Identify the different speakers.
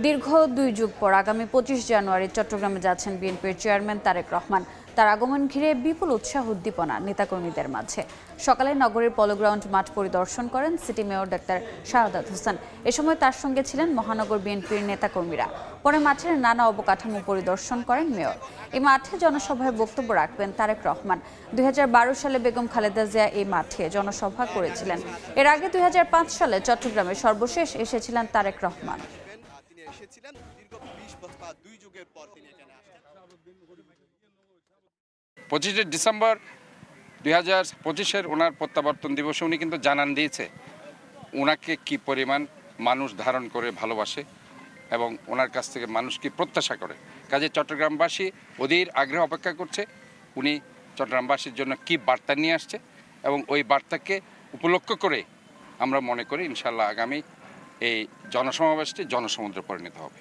Speaker 1: দীর্ঘ 2 যুগ পর আগামী 25 জানুয়ারি চট্টগ্রামে যাচ্ছেন বিএনপির চেয়ারম্যান তারেক রহমান। তার আগমন ঘিরে বিপুল উৎসাহ উদ্দীপনা নেতাকর্মীদের মাঝে। সকালে নগরীর পলো গ্রাউন্ড মাঠ পরিদর্শন করেন city mayor doctor Shahadat Hossain. এ সময় তার সঙ্গে ছিলেন মহানগর বিএনপির নেতাকর্মীরা। পরে মাঠের নানা অবকাঠামো পরিদর্শন করেন মেয়র। এই মাঠে জনসভায় বক্তব্য রাখবেন তারেক রহমান। 2012 সালে বেগম খালেদা জিয়া এই মাঠে জনসভা করেছিলেন। এর আগে 2005 সালে চট্টগ্রামে সর্বশেষ এসেছিলেন তারেক রহমান।
Speaker 2: তিনি এসেছিলেন দীর্ঘ 20 বছর বা 2 যুগের পর তিনি এখানে আসেন।
Speaker 3: 25 ডিসেম্বর 2025-এর ওনার প্রত্যাবর্তন দিবসে উনি কিন্তু জানান দিয়েছে ওনাকে কি পরিমাণ মানুষ ধারণ করে ভালোবাসে এবং ওনার কাছ থেকে মানুষ কি প্রত্যাশা করে। কাজে চট্টগ্রামবাসী অধীর আগ্রহ অপেক্ষা করছে উনি চট্টগ্রামবাসীর জন্য কি বার্তা নিয়ে আসছে, এবং ওই বার্তাকে উপলক্ষ করে আমরা মনে করি ইনশাল্লাহ আগামী এই জনসমাবেশটি জনসমুদ্রে পরিণত হবে।